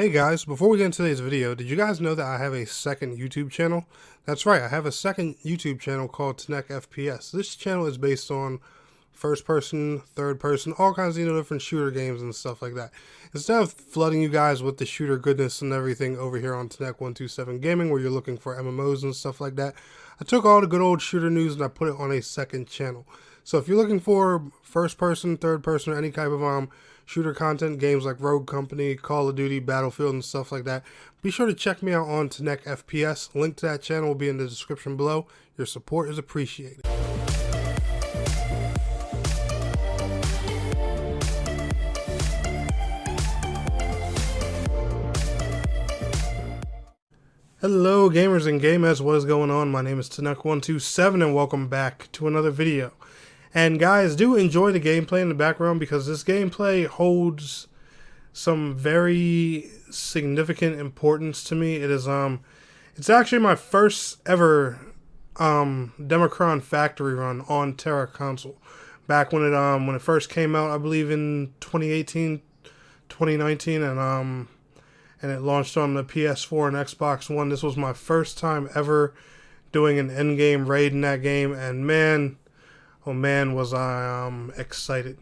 Hey guys, before we get into today's video, did you guys know that I have a second YouTube channel? That's right, I have a second YouTube channel called TERA FPS. This channel is based on first person, third person, all kinds of different shooter games and stuff like that. Instead of flooding you guys with the shooter goodness and everything over here on TERA127 Gaming, where you're looking for MMOs and stuff like that, I took all the good old shooter news and I put it on a second channel. So if you're looking for first person, third person, or any type of shooter content, games like Rogue Company, Call of Duty, Battlefield, and stuff like that, be sure to check me out on TERA FPS. Link to that channel will be in the description below. Your support is appreciated. Hello gamers and gamers, what is going on? My name is TERA127 and welcome back to another video. And guys, do enjoy the gameplay in the background because this gameplay holds some very significant importance to me. It is it's actually my first ever Democron factory run on TERA console. Back when it first came out, I believe in 2018, 2019, and it launched on the PS4 and Xbox One. This was my first time ever doing an endgame raid in that game, and man, oh man, was I excited.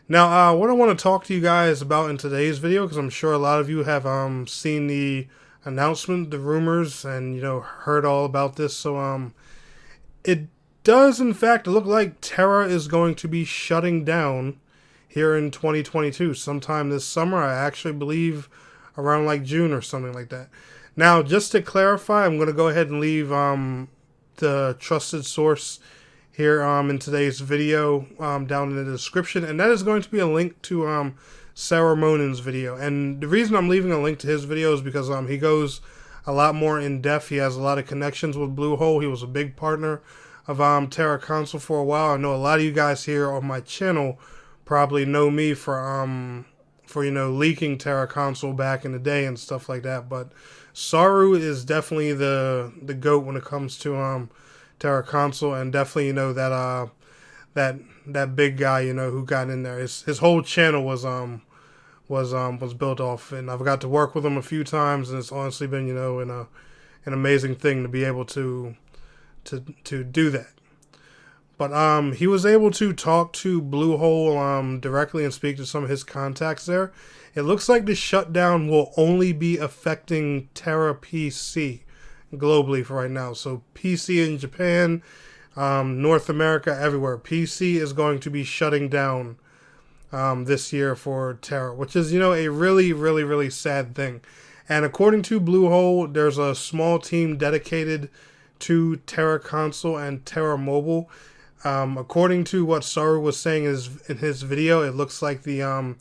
Now, what I want to talk to you guys about in today's video, because I'm sure a lot of you have seen the announcement, the rumors, and heard all about this. So it does in fact look like TERA is going to be shutting down here in 2022, sometime this summer. I actually believe around like June or something like that. Now, just to clarify, I'm going to go ahead and leave the trusted source here in today's video down in the description, and that is going to be a link to Sarah Monin's video. And the reason I'm leaving a link to his video is because he goes a lot more in depth. He has a lot of connections with Bluehole. He was a big partner of TERA console for a while. I know a lot of you guys here on my channel probably know me for leaking TERA console back in the day and stuff like that. But Saru is definitely the GOAT when it comes to TERA console, and definitely that big guy who got in there. His whole channel was built off, and I've got to work with him a few times, and it's honestly been an amazing thing to be able to do that. But he was able to talk to Bluehole directly and speak to some of his contacts there. It looks like the shutdown will only be affecting TERA PC globally for right now. So PC in Japan, North America, everywhere. PC is going to be shutting down this year for TERA, which is a really, really, really sad thing. And according to Bluehole, there's a small team dedicated to TERA console and TERA mobile. According to what Saru was saying in his video, it looks like the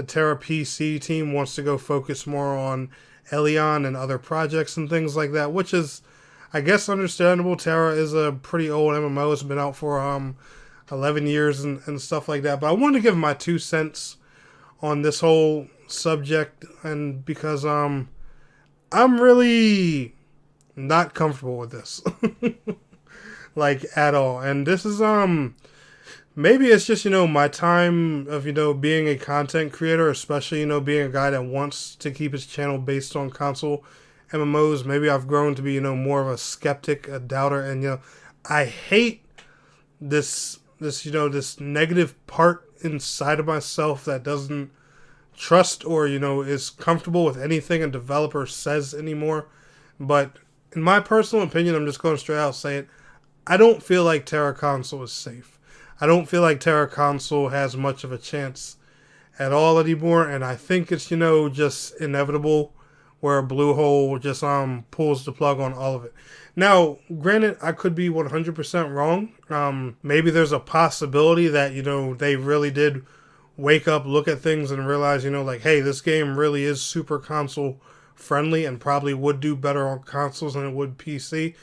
TERA PC team wants to go focus more on Elion and other projects and things like that, which is, I guess, understandable. TERA is a pretty old MMO. It's been out for 11 years and stuff like that. But I wanted to give my 2 cents on this whole subject, and because I'm really not comfortable with this. Like, at all. And this is maybe it's just my time of being a content creator, especially being a guy that wants to keep his channel based on console MMOs. Maybe I've grown to be more of a skeptic, a doubter, and I hate this negative part inside of myself that doesn't trust or is comfortable with anything a developer says anymore. But in my personal opinion, I'm just going straight out and say it, I don't feel like TERA console is safe. I don't feel like TERA console has much of a chance at all anymore, and I think it's just inevitable where Bluehole just pulls the plug on all of it. Now, granted, I could be 100% wrong. Maybe there's a possibility that they really did wake up, look at things, and realize like, hey, this game really is super console friendly and probably would do better on consoles than it would PC.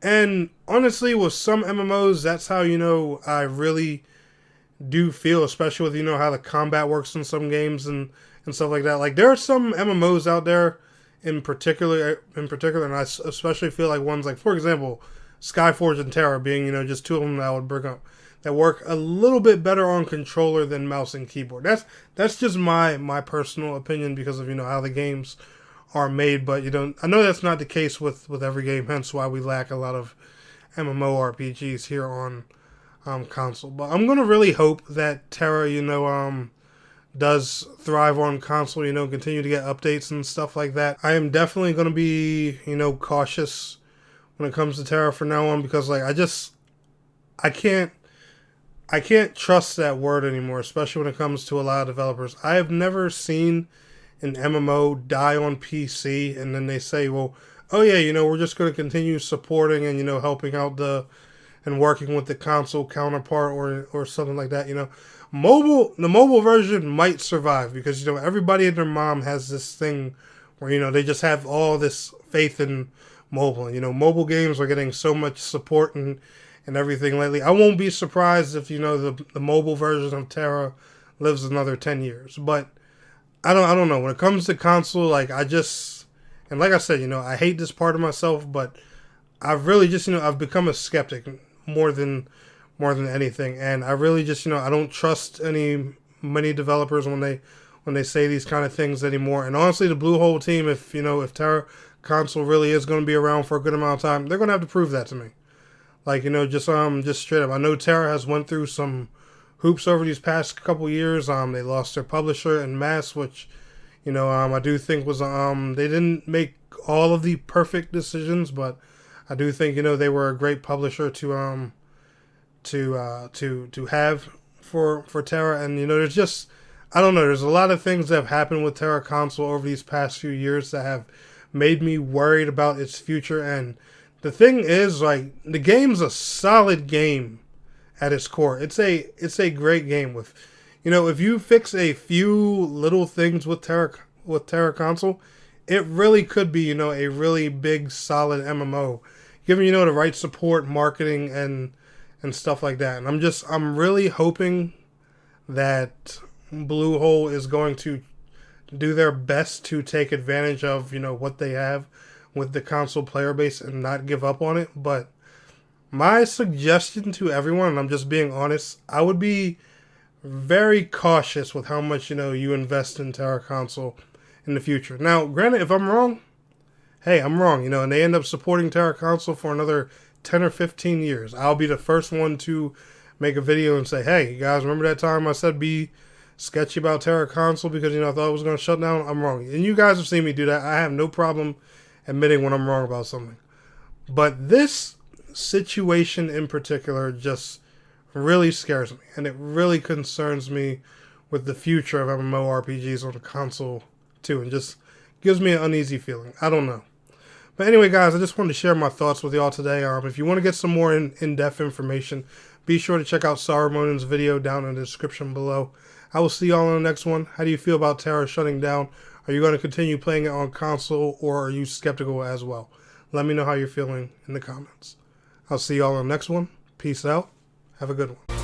And honestly, with some MMOs, that's how I really do feel, especially with how the combat works in some games and stuff like that. Like, there are some MMOs out there in particular, and I especially feel like ones like, for example, Skyforge and TERA being just two of them that I would bring up. that work a little bit better on controller than mouse and keyboard. That's just my personal opinion because of how the games are made. But I know that's not the case with every game. Hence why we lack a lot of MMORPGs here on console. But I'm gonna really hope that TERA does thrive on console. Continue to get updates and stuff like that. I am definitely gonna be cautious when it comes to TERA from now on because I can't trust that word anymore, especially when it comes to a lot of developers. I have never seen an MMO die on PC and then they say, well, oh yeah, we're just going to continue supporting and, helping out and working with the console counterpart or something like that. The mobile version might survive because, everybody and their mom has this thing where, they just have all this faith in mobile. And, mobile games are getting so much support and everything lately. I won't be surprised if the mobile version of TERA lives another 10 years. But I don't know. When it comes to console, and like I said, I hate this part of myself, but I've really just I've become a skeptic more than anything, and I really just I don't trust many developers when they say these kind of things anymore. And honestly, the Bluehole team, if TERA console really is going to be around for a good amount of time, they're going to have to prove that to me. Just straight up. I know TERA has went through some hoops over these past couple years. They lost their publisher en masse, which, I do think was, they didn't make all of the perfect decisions, but I do think, they were a great publisher to have for TERA. And, there's just, I don't know, there's a lot of things that have happened with TERA console over these past few years that have made me worried about its future. And the thing is, the game's a solid game at its core. It's a great game with, if you fix a few little things with TERA console, it really could be, a really big, solid MMO, given, the right support, marketing, and stuff like that. And I'm really hoping that Bluehole is going to do their best to take advantage of, what they have with the console player base and not give up on it. But my suggestion to everyone, and I'm just being honest, I would be very cautious with how much, you invest in TERA console in the future. Now, granted, if I'm wrong, hey, I'm wrong, and they end up supporting TERA console for another 10 or 15 years. I'll be the first one to make a video and say, hey, you guys remember that time I said be sketchy about TERA console because, I thought it was going to shut down? I'm wrong. And you guys have seen me do that. I have no problem admitting when I'm wrong about something. But this situation in particular just really scares me, and it really concerns me with the future of MMORPGs on the console too, and just gives me an uneasy feeling. I don't know. But anyway, guys, I just wanted to share my thoughts with y'all today. If you want to get some more in-depth information, be sure to check out Sarumonen's video down in the description below. I will see y'all in the next one. How do you feel about TERA shutting down? Are you going to continue playing it on console, or are you skeptical as well? Let me know how you're feeling in the comments. I'll see y'all in the next one. Peace out. Have a good one.